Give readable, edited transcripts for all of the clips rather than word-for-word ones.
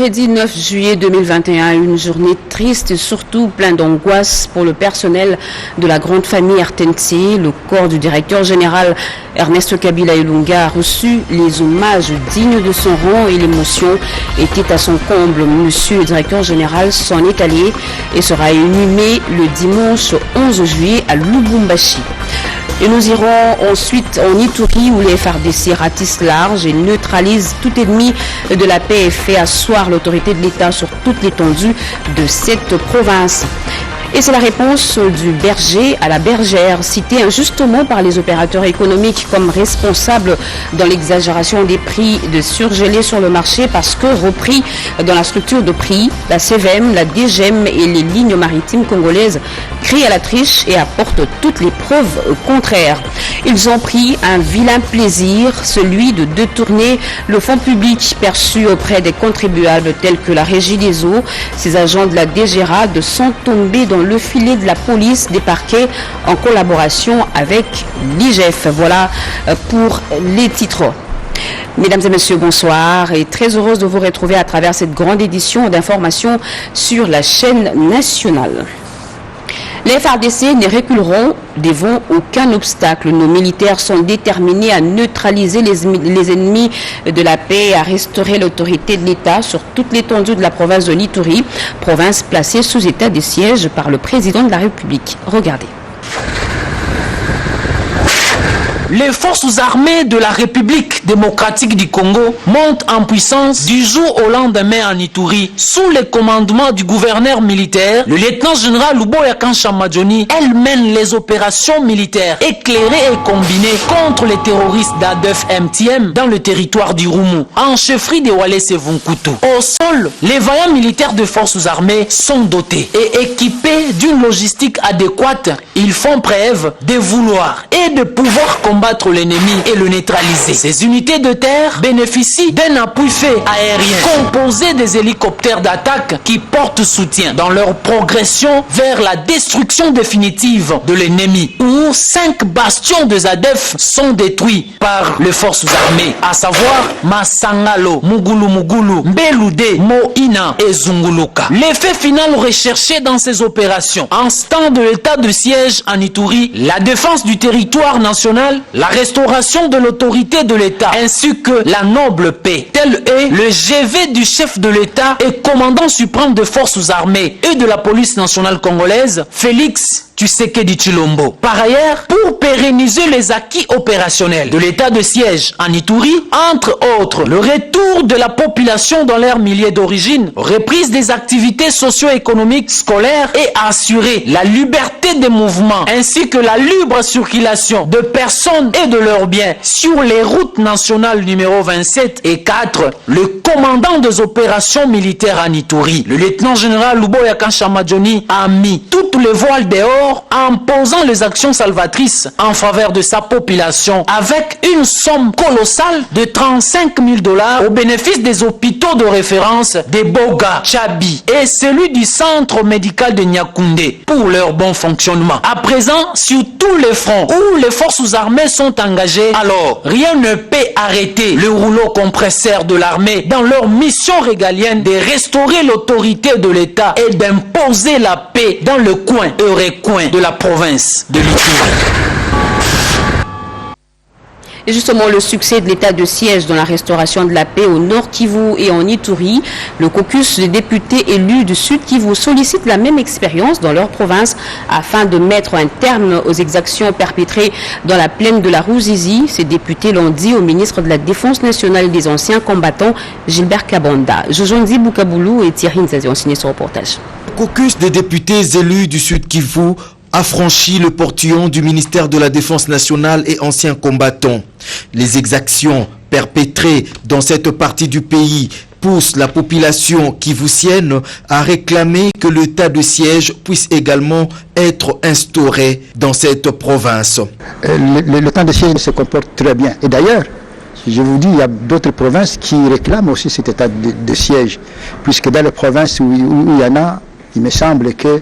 vendredi 9 juillet 2021, une journée triste et surtout pleine d'angoisse pour le personnel de la grande famille RTNC. Le corps du directeur général Ernest Kabila Ilunga a reçu les hommages dignes de son rang et l'émotion était à son comble. Monsieur le directeur général s'en est allé et sera inhumé le dimanche 11 juillet à Lubumbashi. Et nous irons ensuite en Ituri où les FARDC ratissent large et neutralisent tout ennemi de la paix et fait asseoir l'autorité de l'État sur toute l'étendue de cette province. Et c'est la réponse du berger à la bergère, cité injustement par les opérateurs économiques comme responsable dans l'exagération des prix de surgelés sur le marché parce que repris dans la structure de prix, la CVM, la DGM et les lignes maritimes congolaises crient à la triche et apportent toutes les preuves contraires. Ils ont pris un vilain plaisir, celui de détourner le fonds public perçu auprès des contribuables tels que la Régie des eaux. Ces agents de la DGRAD sont tombés dans le filet de la police des parquets en collaboration avec l'IGF. Voilà pour les titres. Mesdames et messieurs, bonsoir et très heureuse de vous retrouver à travers cette grande édition d'informations sur la chaîne nationale. Les FARDC ne reculeront devant aucun obstacle. Nos militaires sont déterminés à neutraliser les ennemis de la paix et à restaurer l'autorité de l'État sur toute l'étendue de la province de l'Ituri, province placée sous état de siège par le président de la République. Regardez. Les forces armées de la République démocratique du Congo montent en puissance du jour au lendemain en Ituri sous le commandement du gouverneur militaire, le lieutenant-général Luboya Kanshamadjoni. Elle mène les opérations militaires éclairées et combinées contre les terroristes d'Adef MTM dans le territoire du Rumu, en chefferie de Walese Vunkutu. Au sol, les vaillants militaires de forces armées sont dotés et équipés d'une logistique adéquate. Ils font preuve de vouloir et de pouvoir combattre l'ennemi et le neutraliser. Ces unités de terre bénéficient d'un appui fait aérien composé des hélicoptères d'attaque qui portent soutien dans leur progression vers la destruction définitive de l'ennemi, où 5 bastions de Zadef sont détruits par les forces armées, à savoir Masangalo, Mugulu, Mbelude, Moina et Zunguluka. L'effet final recherché dans ces opérations, en temps de l'état de siège en Ituri, la défense du territoire national, la restauration de l'autorité de l'État ainsi que la noble paix. Tel est le GV du chef de l'État et commandant suprême des forces armées et de la police nationale congolaise, Félix Tshisekedi Tshilombo. Par ailleurs, pour pérenniser les acquis opérationnels de l'état de siège en Ituri, entre autres, le retour de la population dans leur milieu d'origine, reprise des activités socio-économiques scolaires et assurer la liberté des mouvements ainsi que la libre circulation de personnes et de leurs biens sur les routes nationales numéro 27 et 4, le commandant des opérations militaires en Ituri, le lieutenant-général Luboya Kanshamadjoni, a mis toutes les voiles dehors en posant les actions salvatrices en faveur de sa population avec une somme colossale de 35 000 $ au bénéfice des hôpitaux de référence de Boga, Tchabi et celui du centre médical de Nyakoundé pour leur bon fonctionnement. À présent, sur tous les fronts où les forces armées sont engagées, alors rien ne peut arrêter le rouleau compresseur de l'armée dans leur mission régalienne de restaurer l'autorité de l'État et d'imposer la paix dans le coin et recoin de la province de l'Ituri. Et justement, le succès de l'état de siège dans la restauration de la paix au Nord Kivu et en Ituri, le caucus des députés élus du Sud Kivu sollicite la même expérience dans leur province afin de mettre un terme aux exactions perpétrées dans la plaine de la Ruzizi. Ces députés l'ont dit au ministre de la Défense nationale des anciens combattants, Gilbert Kabanda. Jojondi Boukaboulou et Thierry Nzazi ont signé ce reportage. Le caucus des députés élus du Sud Kivu a franchi le portillon du ministère de la Défense nationale et anciens combattants. Les exactions perpétrées dans cette partie du pays poussent la population kivusienne à réclamer que l'état de siège puisse également être instauré dans cette province. Le temps de siège se comporte très bien. Et d'ailleurs, je vous dis, il y a d'autres provinces qui réclament aussi cet état de siège, puisque dans les provinces où il y en a, il me semble que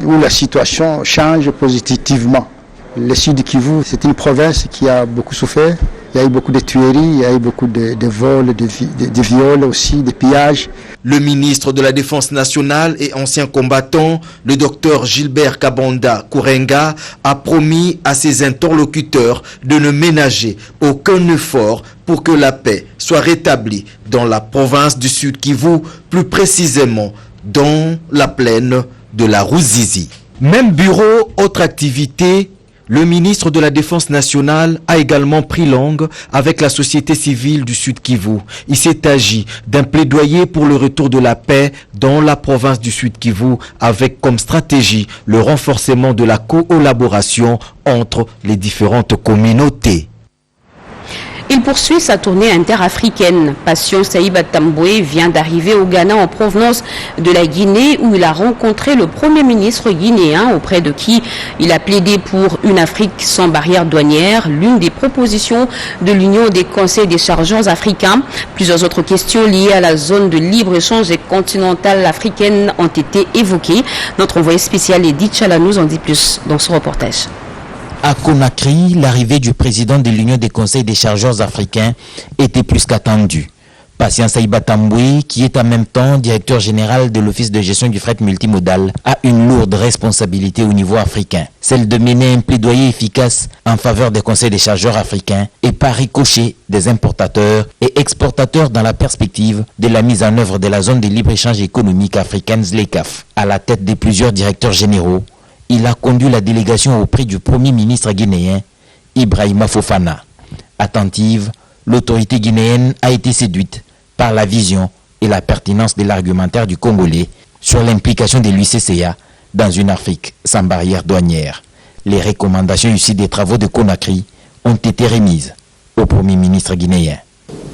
où la situation change positivement. Le Sud Kivu, c'est une province qui a beaucoup souffert Il y a eu beaucoup de tueries, il y a eu beaucoup de vols, de viols aussi, de pillages. Le ministre de la Défense nationale et ancien combattant, le docteur Gilbert Kabanda Kourenga, a promis à ses interlocuteurs de ne ménager aucun effort pour que la paix soit rétablie dans la province du Sud Kivu, plus précisément dans la plaine de la Ruzizi. Même bureau, autre activité. Le ministre de la Défense nationale a également pris langue avec la société civile du Sud Kivu. Il s'est agi d'un plaidoyer pour le retour de la paix dans la province du Sud Kivu avec comme stratégie le renforcement de la collaboration entre les différentes communautés. Il poursuit sa tournée interafricaine. Patient Saïba Tamboué vient d'arriver au Ghana en provenance de la Guinée où il a rencontré le Premier ministre guinéen auprès de qui il a plaidé pour une Afrique sans barrières douanières, l'une des propositions de l'Union des conseils des chargeurs africains. Plusieurs autres questions liées à la zone de libre-échange et continentale africaine ont été évoquées. Notre envoyé spécial Edith Chala nous en dit plus dans ce reportage. À Conakry, l'arrivée du président de l'Union des conseils des chargeurs africains était plus qu'attendue. Patient Saïba Tamboué, qui est en même temps directeur général de l'Office de gestion du fret multimodal, a une lourde responsabilité au niveau africain. Celle de mener un plaidoyer efficace en faveur des conseils des chargeurs africains et par ricochet des importateurs et exportateurs dans la perspective de la mise en œuvre de la zone de libre-échange économique africaine ZLECAf. À la tête de plusieurs directeurs généraux, il a conduit la délégation auprès du Premier ministre guinéen, Ibrahima Fofana. Attentive, l'autorité guinéenne a été séduite par la vision et la pertinence de l'argumentaire du Congolais sur l'implication de l'UCCA dans une Afrique sans barrière douanière. Les recommandations issues des travaux de Conakry ont été remises au Premier ministre guinéen.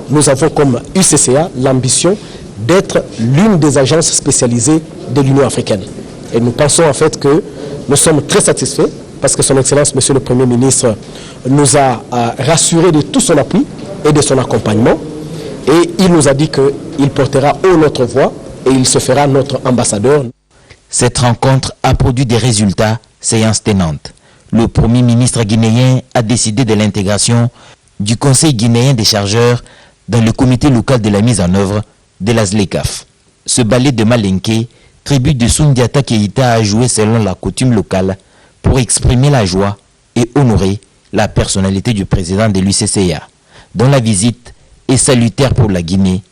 Nous avons comme UCCA l'ambition d'être l'une des agences spécialisées de l'Union africaine. Et nous pensons en fait que nous sommes très satisfaits parce que son Excellence, Monsieur le Premier ministre, nous a rassuré de tout son appui et de son accompagnement. Et il nous a dit qu'il portera haut notre voix et il se fera notre ambassadeur. Cette rencontre a produit des résultats, séance tenante. Le Premier ministre guinéen a décidé de l'intégration du Conseil guinéen des chargeurs dans le comité local de la mise en œuvre de la ZLECAf. Ce ballet de Malinké, tribu de Sundiata Keïta, a joué selon la coutume locale pour exprimer la joie et honorer la personnalité du président de l'UCCA, dont la visite est salutaire pour la Guinée,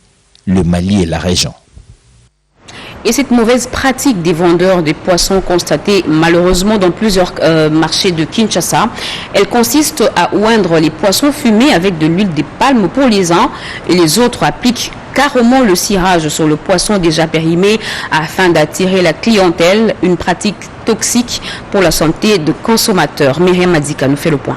le Mali et la région. Et cette mauvaise pratique des vendeurs de poissons constatée malheureusement dans plusieurs marchés de Kinshasa, elle consiste à oindre les poissons fumés avec de l'huile de palme pour les uns et les autres appliquent carrément le cirage sur le poisson déjà périmé afin d'attirer la clientèle, une pratique toxique pour la santé de consommateurs. Myriam Madika nous fait le point.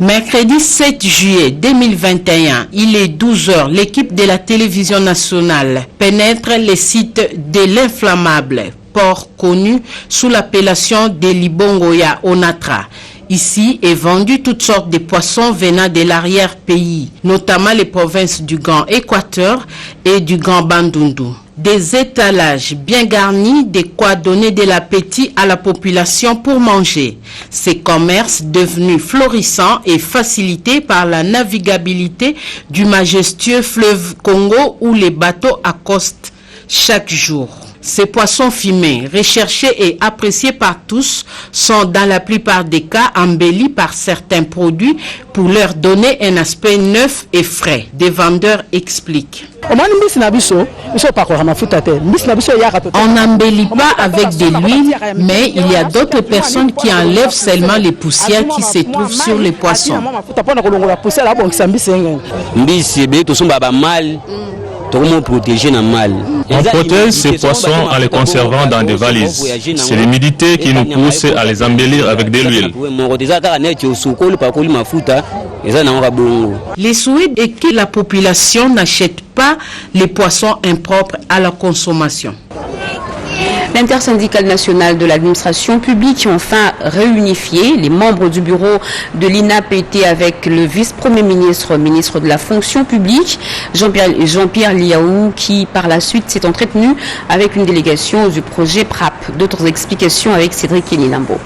Mercredi 7 juillet 2021, il est 12h, l'équipe de la télévision nationale pénètre les sites de l'inflammable, port connu sous l'appellation de Libongoya Onatra. Ici est vendu toutes sortes de poissons venant de l'arrière-pays, notamment les provinces du Grand Équateur et du Grand Bandundu. Des étalages bien garnis, de quoi donner de l'appétit à la population pour manger. Ces commerces devenus florissants et facilités par la navigabilité du majestueux fleuve Congo où les bateaux accostent chaque jour. Ces poissons fumés, recherchés et appréciés par tous, sont dans la plupart des cas embellis par certains produits pour leur donner un aspect neuf et frais. Des vendeurs expliquent. On n'embellit pas avec de l'huile, mais il y a d'autres personnes qui enlèvent seulement les poussières qui se trouvent sur les poissons. On protège ces poissons en les conservant dans des valises. C'est l'humidité qui nous pousse à les embellir avec de l'huile. Les souhaits est que la population n'achète pas les poissons impropres à la consommation. L'intersyndicale nationale de l'administration publique enfin réunifié. Les membres du bureau de l'INAPT avec le vice-premier ministre, ministre de la fonction publique, Jean-Pierre Liaou, qui par la suite s'est entretenu avec une délégation du projet PRAP. D'autres explications avec Cédric Kéninambo.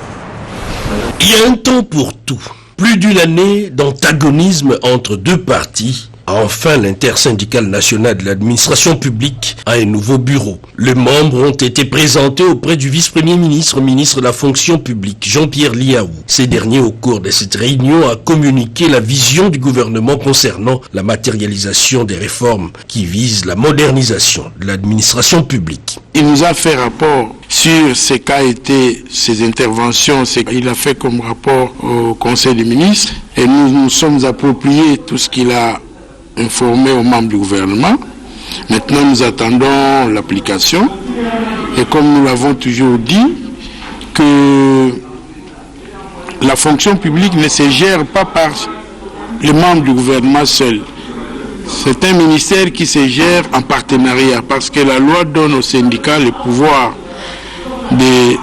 Il y a un temps pour tout. Plus d'une année d'antagonisme entre deux partis. Enfin, l'intersyndicale nationale de l'administration publique a un nouveau bureau. Les membres ont été présentés auprès du vice-premier ministre, ministre de la fonction publique, Jean-Pierre Liaou. Ces derniers, au cours de cette réunion, a communiqué la vision du gouvernement concernant la matérialisation des réformes qui visent la modernisation de l'administration publique. Il nous a fait rapport sur ce qu'a été ses interventions, ce qu'il a fait comme rapport au Conseil des ministres, et nous sommes appropriés tout ce qu'il a informé aux membres du gouvernement. Maintenant, nous attendons l'application. Et comme nous l'avons toujours dit, que la fonction publique ne se gère pas par les membres du gouvernement seuls. C'est un ministère qui se gère en partenariat parce que la loi donne aux syndicats le pouvoir de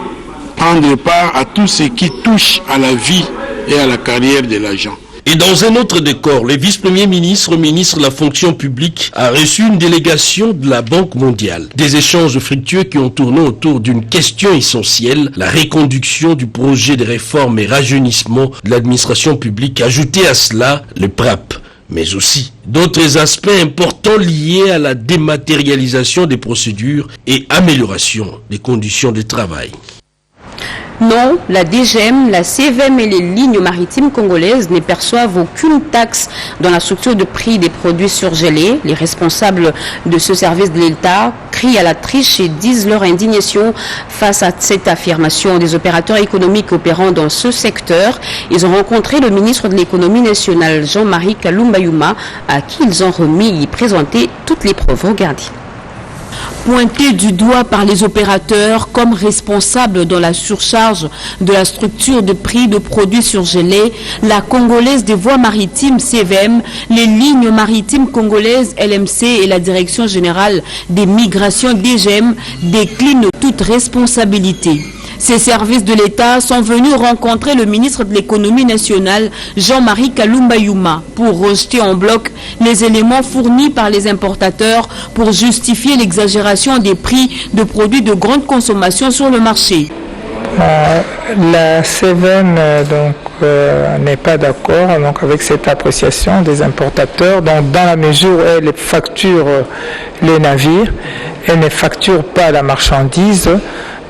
prendre part à tout ce qui touche à la vie et à la carrière de l'agent. Et dans un autre décor, le vice-premier ministre, ministre de la fonction publique, a reçu une délégation de la Banque mondiale. Des échanges fructueux qui ont tourné autour d'une question essentielle, la reconduction du projet de réforme et rajeunissement de l'administration publique. Ajouté à cela, le PRAP, mais aussi d'autres aspects importants liés à la dématérialisation des procédures et amélioration des conditions de travail. Non, la DGM, la CVM et les lignes maritimes congolaises ne perçoivent aucune taxe dans la structure de prix des produits surgelés. Les responsables de ce service de l'État crient à la triche et disent leur indignation face à cette affirmation des opérateurs économiques opérant dans ce secteur. Ils ont rencontré le ministre de l'économie nationale, Jean-Marie Kalumba Youma, à qui ils ont remis et présenté toutes les preuves. Regardez. Pointé du doigt par les opérateurs comme responsable dans la surcharge de la structure de prix de produits surgelés, la Congolaise des voies maritimes CVM, les lignes maritimes congolaises LMC et la Direction générale des migrations DGM déclinent toute responsabilité. Ces services de l'État sont venus rencontrer le ministre de l'économie nationale, Jean-Marie Kalumba Youma, pour rejeter en bloc les éléments fournis par les importateurs pour justifier l'exagération des prix de produits de grande consommation sur le marché. La CVM n'est pas d'accord avec cette appréciation des importateurs. Donc, dans la mesure où elle facture les navires, elle ne facture pas la marchandise.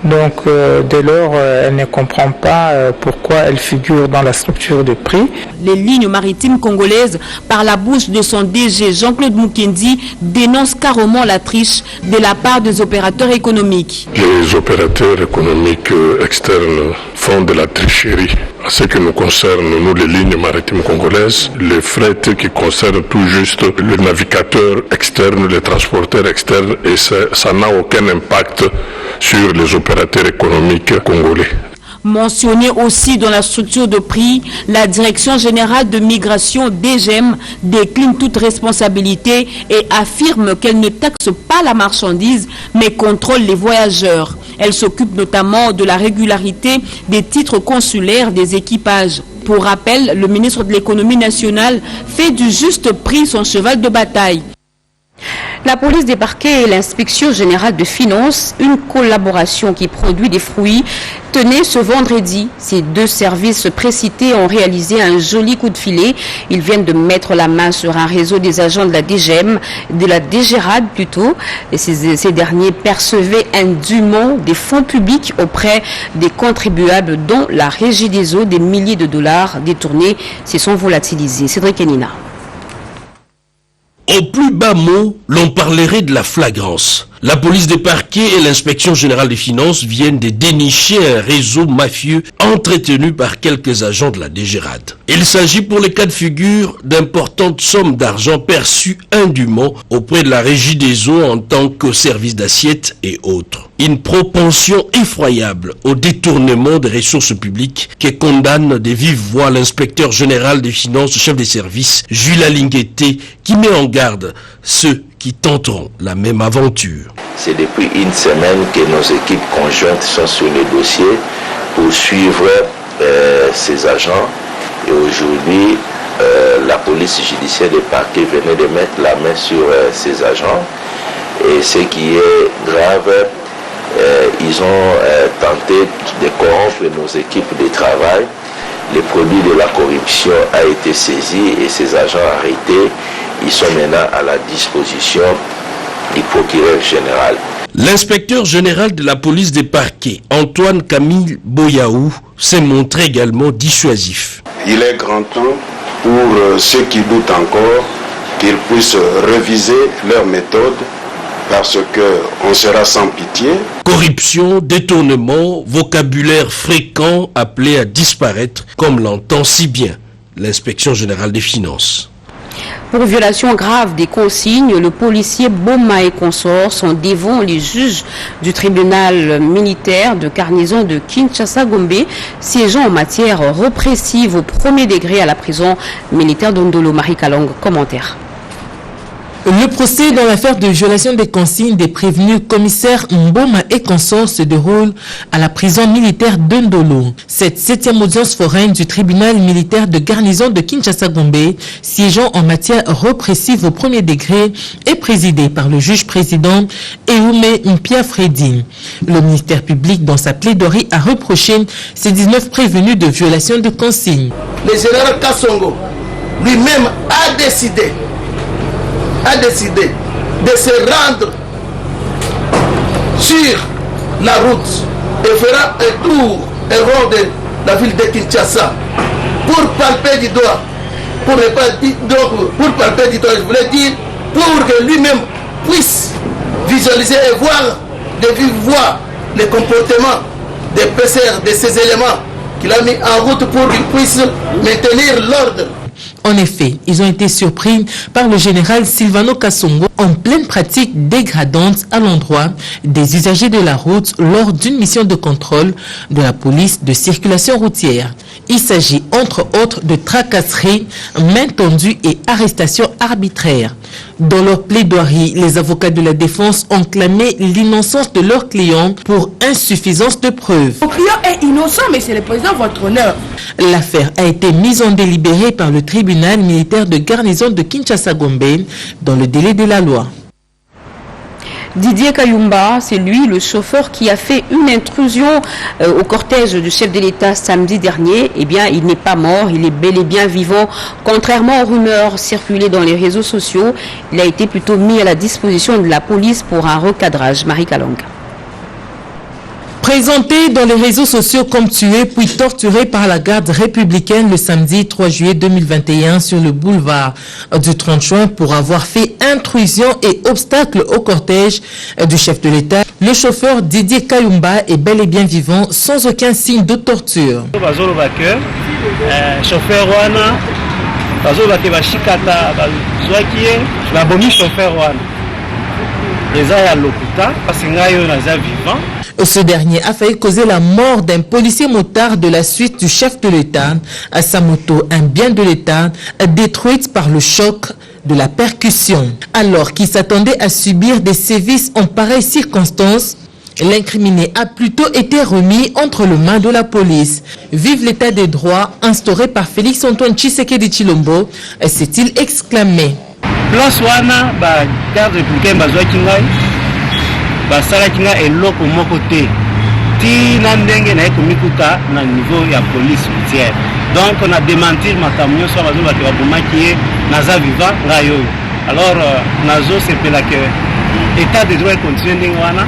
Donc, dès lors, elle ne comprend pas pourquoi elle figure dans la structure de prix. Les lignes maritimes congolaises, par la bouche de son DG Jean-Claude Mukendi, dénoncent carrément la triche de la part des opérateurs économiques. Les opérateurs économiques externes font de la tricherie. En ce qui nous concerne, nous, les lignes maritimes congolaises, les frais qui concernent tout juste le navigateur externe, les transporteurs externes, et ça n'a aucun impact sur les opérateurs économiques congolais. Mentionné aussi dans la structure de prix, la Direction générale de migration DGM décline toute responsabilité et affirme qu'elle ne taxe pas la marchandise mais contrôle les voyageurs. Elle s'occupe notamment de la régularité des titres consulaires des équipages. Pour rappel, le ministre de l'économie nationale fait du juste prix son cheval de bataille. La police des parquets et l'inspection générale de finances, une collaboration qui produit des fruits, tenait ce vendredi. Ces deux services précités ont réalisé un joli coup de filet. Ils viennent de mettre la main sur un réseau des agents de la DGM, de la DGRAD plutôt. Et ces derniers percevaient indûment des fonds publics auprès des contribuables dont la Régie des eaux, des milliers de dollars détournés se sont volatilisés. Cédric Enina. Au plus bas mot, l'on parlerait de la flagrance. La police des parquets et l'inspection générale des finances viennent de dénicher un réseau mafieux entretenu par quelques agents de la DGRAD. Il s'agit pour les cas de figure d'importantes sommes d'argent perçues indûment auprès de la Régie des eaux en tant que service d'assiette et autres. Une propension effroyable au détournement des ressources publiques que condamne de vive voix l'inspecteur général des finances, chef des services, Jules Alingueté, qui met en garde ceux qui tenteront la même aventure. C'est depuis une semaine que nos équipes conjointes sont sur le dossier pour suivre ces agents. Et aujourd'hui, la police judiciaire des parquets venait de mettre la main sur ces agents. Et ce qui est grave, ils ont tenté de corrompre nos équipes de travail les produits de la corruption a été saisi et ces agents arrêtés, ils sont maintenant à la disposition du procureur général. L'inspecteur général de la police des parquets, Antoine Camille Boyaou, s'est montré également dissuasif. Il est grand temps pour ceux qui doutent encore qu'ils puissent réviser leurs méthodes parce qu'on sera sans pitié. Corruption, détournement, vocabulaire fréquent appelé à disparaître, comme l'entend si bien l'inspection générale des finances. Pour violation grave des consignes, le policier Boma et consorts sont devant les juges du tribunal militaire de garnison de Kinshasa-Gombe, siégeant en matière répressive au premier degré à la prison militaire d'Ondolo. Marie Kalong, commentaire. Le procès dans l'affaire de violation des consignes des prévenus commissaires Mboma et consorts se déroule à la prison militaire d'Ondolo. Cette 7e audience foraine du tribunal militaire de garnison de Kinshasa-Gombe, siégeant en matière répressive au premier degré, est présidée par le juge-président Eume Mpia-Fredi. Le ministère public, dans sa plaidoirie, a reproché ces 19 prévenus de violation de consignes. Le général Kassongo lui-même a décidé de se rendre sur la route et fera un tour rond de la ville de Kinshasa pour palper du doigt, pour palper du doigt, je voulais dire, pour que lui-même puisse visualiser et voir de vive voix le comportement des PCR, de ces éléments qu'il a mis en route pour qu'il puisse maintenir l'ordre. En effet, ils ont été surpris par le général Silvano Kassongo en pleine pratique dégradante à l'endroit des usagers de la route lors d'une mission de contrôle de la police de circulation routière. Il s'agit entre autres de tracasseries, main tendue et arrestations arbitraires. Dans leur plaidoirie, les avocats de la défense ont clamé l'innocence de leurs clients pour insuffisance de preuves. Mon client est innocent, monsieur le président, votre honneur. L'affaire a été mise en délibéré par le tribunal militaire de garnison de Kinshasa-Gombe dans le délai de la loi. Didier Kayumba, c'est lui le chauffeur qui a fait une intrusion au cortège du chef de l'État samedi dernier. Eh bien, il n'est pas mort, il est bel et bien vivant. Contrairement aux rumeurs circulées dans les réseaux sociaux, il a été plutôt mis à la disposition de la police pour un recadrage. Marie Kalong. Présenté dans les réseaux sociaux comme tué puis torturé par la garde républicaine le samedi 3 juillet 2021 sur le boulevard du 30 juin pour avoir fait intrusion et obstacle au cortège du chef de l'État, le chauffeur Didier Kayumba est bel et bien vivant sans aucun signe de torture. Chauffeur wana bazolobaki bashikata bazwaki ye babomi chauffeur wana eza ya lokuta parce ngai oyo naza vivant. Ce dernier a failli causer la mort d'un policier motard de la suite du chef de l'État. À sa moto, un bien de l'État, détruite par le choc de la percussion. Alors qu'il s'attendait à subir des sévices en pareilles circonstances, l'incriminé a plutôt été remis entre les mains de la police. Vive l'état des droits instauré par Félix Antoine Tshisekedi Tshilombo, s'est-il exclamé. Place wana ba garde républicaine bazwaki ngai basalaki nga eloko moko te tina ndenge na ekomikuta na niveau ya police routière. Donc on a démenti makambo nyonso bazolobaki babomaki ye naza vivant ngai oyo. Alors nazosepela ke état de droit continue ndenge wana.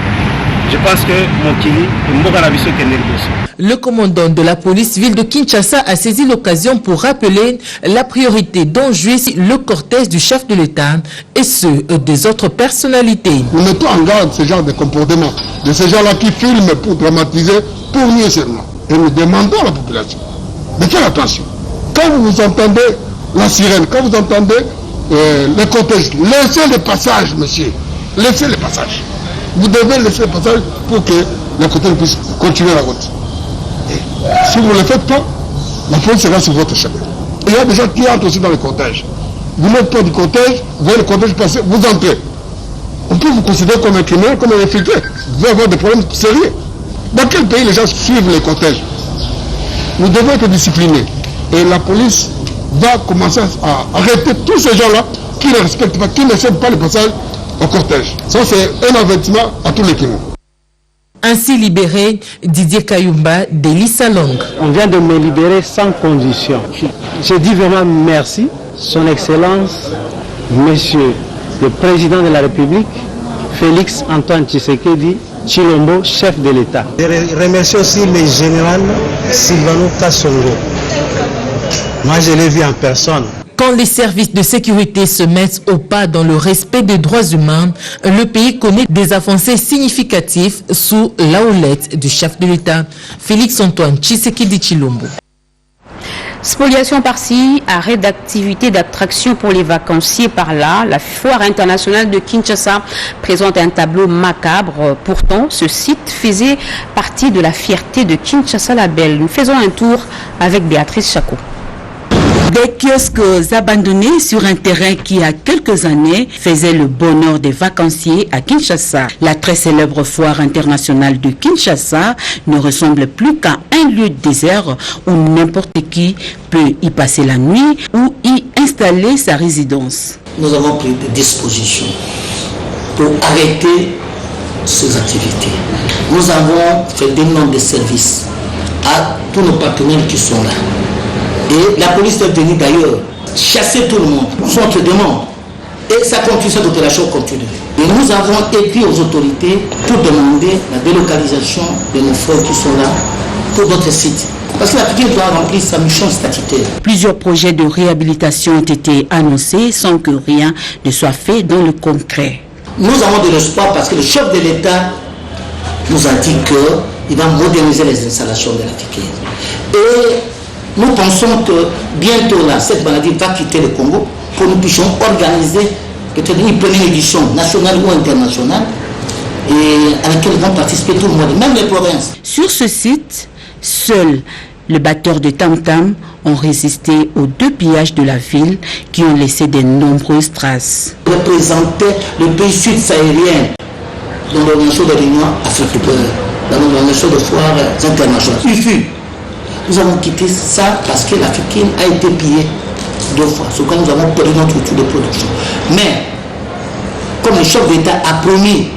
Je pense que Mokili et Mbogarabiso kende liboso. Le commandant de la police ville de Kinshasa a saisi l'occasion pour rappeler la priorité dont jouit le cortège du chef de l'État et ceux des autres personnalités. Nous mettons en garde ce genre de comportement, de ces gens-là qui filment pour dramatiser, pour nier seulement. Et nous demandons à la population de faire attention. Quand vous entendez la sirène, quand vous entendez les cortèges, laissez le passage, monsieur. Laissez le passage. Vous devez laisser le passage pour que les cortèges puissent continuer la route. Et si vous ne le faites pas, la police sera sur votre chemin. Il y a des gens qui entrent aussi dans le cortège. Vous n'êtes pas du cortège, vous voyez le cortège passer, vous entrez. On peut vous considérer comme un criminel, comme un infiltré. Vous devez avoir des problèmes sérieux. Dans quel pays les gens suivent les cortèges? Nous devons être disciplinés. Et la police va commencer à arrêter tous ces gens-là qui ne respectent pas, qui ne cèdent pas le passage au cortège. Ça, c'est un avertissement à tous les criminels. Ainsi libéré, Didier Kayumba d'Elissa Long. On vient de me libérer sans condition. Je dis vraiment merci, Son Excellence, Monsieur le Président de la République, Félix Antoine Tshisekedi Tshilombo, chef de l'État. Je remercie aussi le général Silvano Kasongo. Moi, je l'ai vu en personne. Quand les services de sécurité se mettent au pas dans le respect des droits humains, le pays connaît des avancées significatives sous la houlette du chef de l'État, Félix Antoine Tshisekedi Tshilombo. Spoliation par-ci, arrêt d'activité d'attraction pour les vacanciers par-là. La foire internationale de Kinshasa présente un tableau macabre. Pourtant, ce site faisait partie de la fierté de Kinshasa la Belle. Nous faisons un tour avec Béatrice Chako. Des kiosques abandonnés sur un terrain qui, il y a quelques années, faisait le bonheur des vacanciers à Kinshasa. La très célèbre foire internationale de Kinshasa ne ressemble plus qu'à un lieu désert où n'importe qui peut y passer la nuit ou y installer sa résidence. Nous avons pris des dispositions pour arrêter ces activités. Nous avons fait des demandes de services à tous nos partenaires qui sont là. Et la police est venue d'ailleurs chasser tout le monde, contre demande. Et ça continue, cette opération continue. Et nous avons écrit aux autorités pour demander la délocalisation de nos frères qui sont là pour d'autres sites. Parce que l'Afrique doit remplir sa mission statutaire. Plusieurs projets de réhabilitation ont été annoncés sans que rien ne soit fait dans le concret. Nous avons de l'espoir parce que le chef de l'État nous a dit qu'il va moderniser les installations de l'Afrique. Et nous pensons que bientôt là, cette maladie va quitter le Congo pour que nous puissions organiser peut-être une première édition nationale ou internationale et à laquelle vont participer tout le monde, même les provinces. Sur ce site, seuls les batteurs de tam-tam ont résisté aux 2 pillages de la ville qui ont laissé de nombreuses traces. Représenter le pays sud-sahélien dans l'organisation de l'Union africaine, dans l'organisation de foires internationales. Nous avons quitté ça parce que l'Africaine a été pillée 2 fois. C'est quand nous avons perdu notre outil de production. Mais, comme le chef d'État a promis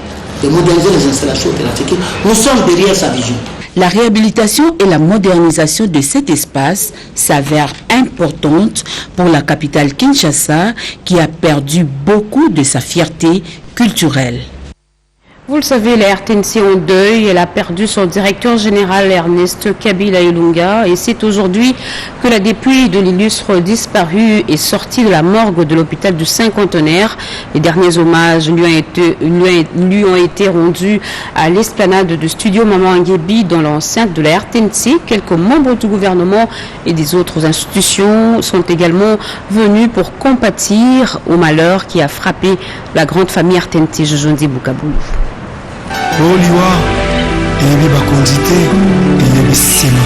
de moderniser les installations de l'Africaine, nous sommes derrière sa vision. La réhabilitation et la modernisation de cet espace s'avèrent importantes pour la capitale Kinshasa qui a perdu beaucoup de sa fierté culturelle. Vous le savez, la RTNC en deuil, elle a perdu son directeur général Ernest Kabila Ilunga et c'est aujourd'hui que la dépouille de l'illustre disparu est sortie de la morgue de l'hôpital du Cinquantenaire. Les derniers hommages lui ont été rendus à l'esplanade du studio Maman Nguebi dans l'enceinte de la RTNC. Quelques membres du gouvernement et des autres institutions sont également venus pour compatir au malheur qui a frappé la grande famille RTNC. Jojondi Boukabou. Oliwa eyebi bakonzi te eyebi sema.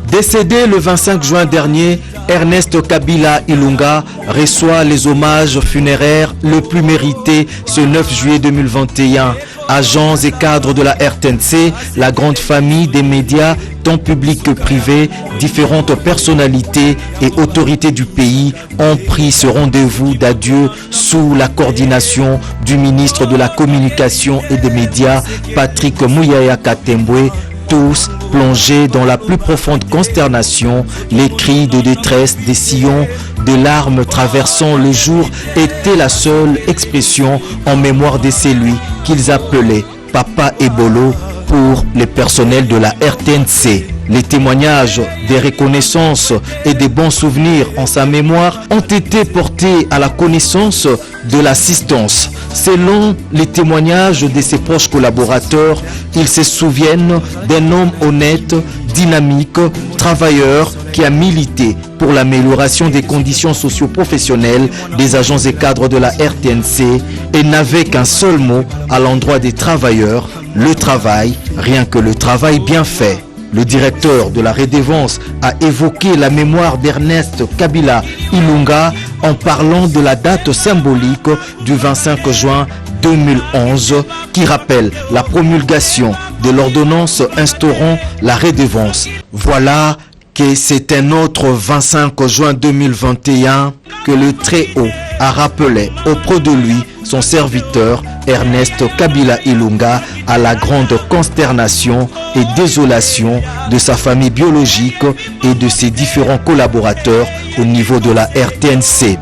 Décédé le 25 juin dernier, Ernest Kabila Ilunga reçoit les hommages funéraires le plus mérités ce 9 juillet 2021. Agents et cadres de la RTNC, la grande famille des médias, tant publics que privés, différentes personnalités et autorités du pays ont pris ce rendez-vous d'adieu sous la coordination du ministre de la Communication et des Médias, Patrick Mouyaya Katembwe, tous plongés dans la plus profonde consternation. Les cris de détresse, des sillons de larmes traversant le jour étaient la seule expression en mémoire de celui qu'ils appelaient Papa Ebolo pour les personnels de la RTNC. Les témoignages des reconnaissances et des bons souvenirs en sa mémoire ont été portés à la connaissance de l'assistance. Selon les témoignages de ses proches collaborateurs, ils se souviennent d'un homme honnête, dynamique, travailleur qui a milité pour l'amélioration des conditions socio-professionnelles des agents et cadres de la RTNC et n'avait qu'un seul mot à l'endroit des travailleurs, le travail, rien que le travail bien fait. Le directeur de la Redevance a évoqué la mémoire d'Ernest Kabila Ilunga en parlant de la date symbolique du 25 juin 2011 qui rappelle la promulgation de l'ordonnance instaurant la Redevance. Voilà que c'est un autre 25 juin 2021 que le Très-Haut a rappelé auprès de lui son serviteur Ernest Kabila Ilunga à la grande consternation et désolation de sa famille biologique et de ses différents collaborateurs au niveau de la RTNC.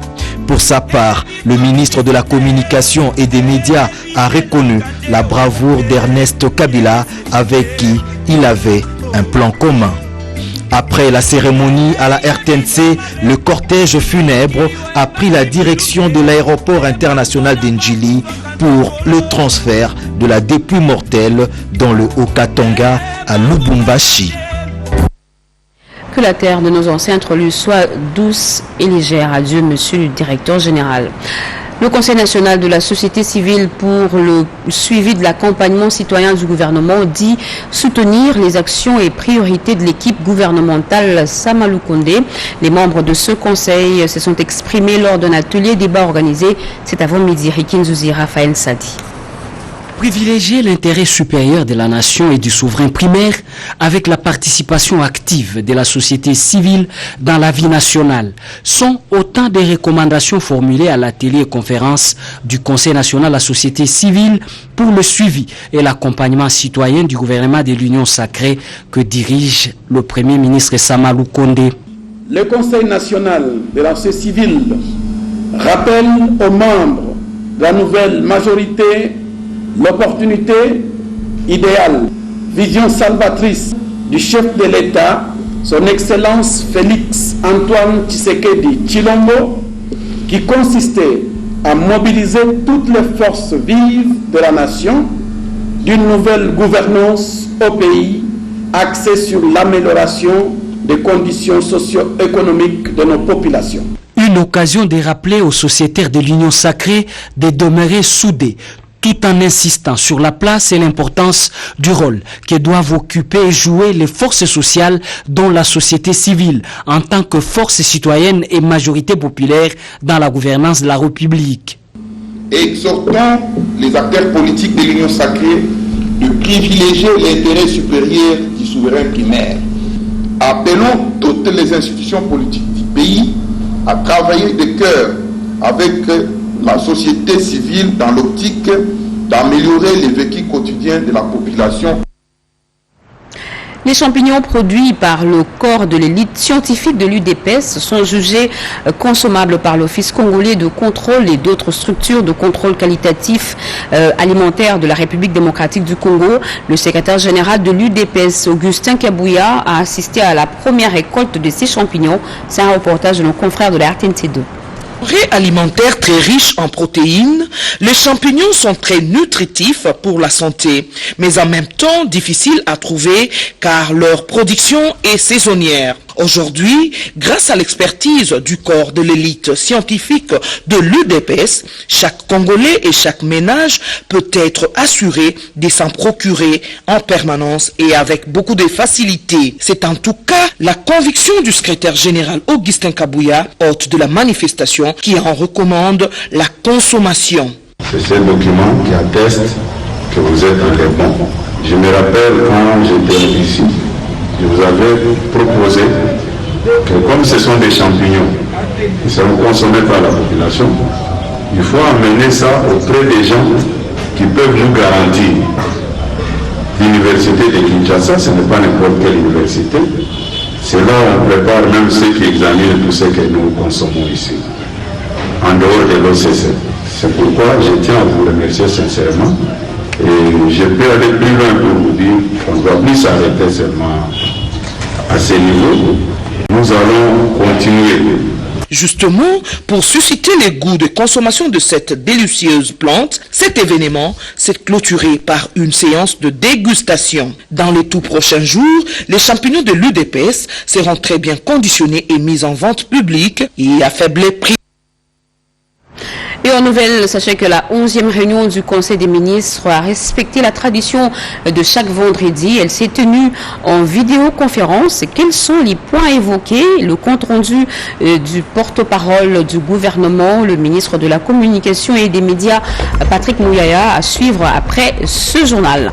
Pour sa part, le ministre de la Communication et des Médias a reconnu la bravoure d'Ernest Kabila avec qui il avait un plan commun. Après la cérémonie à la RTNC, le cortège funèbre a pris la direction de l'aéroport international d'Ndjili pour le transfert de la dépouille mortelle dans le Haut-Katanga à Lubumbashi. Que la terre de nos ancêtres lui soit douce et légère. Adieu, monsieur le directeur général. Le Conseil national de la société civile pour le suivi de l'accompagnement citoyen du gouvernement dit soutenir les actions et priorités de l'équipe gouvernementale Samalou Kondé. Les membres de ce conseil se sont exprimés lors d'un atelier débat organisé cet avant-midi. Rikinzouzi Raphaël Sadi. Privilégier l'intérêt supérieur de la nation et du souverain primaire avec la participation active de la société civile dans la vie nationale sont autant de recommandations formulées à la téléconférence du Conseil national de la société civile pour le suivi et l'accompagnement citoyen du gouvernement de l'Union sacrée que dirige le Premier ministre Samalou Kondé. Le Conseil national de la société civile rappelle aux membres de la nouvelle majorité l'opportunité idéale, vision salvatrice du chef de l'État, son Excellence Félix Antoine Tshisekedi Tshilombo, qui consistait à mobiliser toutes les forces vives de la nation d'une nouvelle gouvernance au pays axée sur l'amélioration des conditions socio-économiques de nos populations. Une occasion de rappeler aux sociétaires de l'Union sacrée de demeurer soudés, tout en insistant sur la place et l'importance du rôle que doivent occuper et jouer les forces sociales dont la société civile en tant que force citoyenne et majorité populaire dans la gouvernance de la République. Exhortons les acteurs politiques de l'Union sacrée de privilégier l'intérêt supérieur du souverain primaire. Appelons toutes les institutions politiques du pays à travailler de cœur avec la société civile dans l'optique d'améliorer les vécus quotidiens de la population. Les champignons produits par le corps de l'élite scientifique de l'UDPS sont jugés consommables par l'Office congolais de contrôle et d'autres structures de contrôle qualitatif alimentaire de la République démocratique du Congo. Le secrétaire général de l'UDPS, Augustin Kabouya, a assisté à la première récolte de ces champignons. C'est un reportage de nos confrères de la RTNC2. Alimentaires très riches en protéines, les champignons sont très nutritifs pour la santé, mais en même temps difficiles à trouver car leur production est saisonnière. Aujourd'hui, grâce à l'expertise du corps de l'élite scientifique de l'UDPS, chaque Congolais et chaque ménage peut être assuré de s'en procurer en permanence et avec beaucoup de facilité. C'est en tout cas la conviction du secrétaire général Augustin Kabouya, hôte de la manifestation, qui en recommande la consommation. C'est ce document qui atteste que vous êtes dans les bons. Je me rappelle quand j'étais ici, je vous avais proposé que comme ce sont des champignons qui seront consommés par la population, il faut amener ça auprès des gens qui peuvent nous garantir. L'université de Kinshasa, ce n'est pas n'importe quelle université. C'est là où on prépare même ceux qui examinent tout ce que nous consommons ici, en dehors de l'OCC. C'est pourquoi je tiens à vous remercier sincèrement. Et je peux aller plus loin pour vous dire qu'on ne doit plus s'arrêter seulement à ce niveau. Nous allons continuer. Justement, pour susciter les goûts de consommation de cette délicieuse plante, cet événement s'est clôturé par une séance de dégustation. Dans les tout prochains jours, les champignons de l'UDPS seront très bien conditionnés et mis en vente publique et à faible prix. Et en nouvelle, sachez que la 11e réunion du Conseil des ministres a respecté la tradition de chaque vendredi. Elle s'est tenue en vidéoconférence. Quels sont les points évoqués? Le compte-rendu du porte-parole du gouvernement, le ministre de la Communication et des Médias, Patrick Mouyaya, à suivre après ce journal.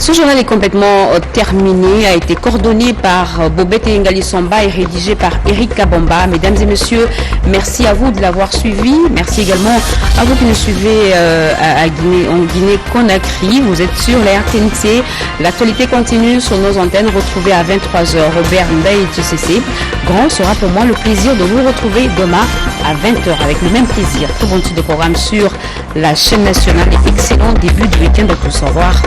Ce journal est complètement terminé, a été coordonné par Bobette Ngali Samba et rédigé par Eric Kabamba. Mesdames et messieurs, merci à vous de l'avoir suivi. Merci également à vous qui nous suivez en Guinée-Conakry. Vous êtes sur la RTNC. L'actualité continue sur nos antennes. Retrouvez à 23h Robert Ndaï TCC. Grand sera pour moi le plaisir de vous retrouver demain à 20h avec le même plaisir. Tout bon type de programme sur la chaîne nationale. Excellent début de week-end. Au revoir.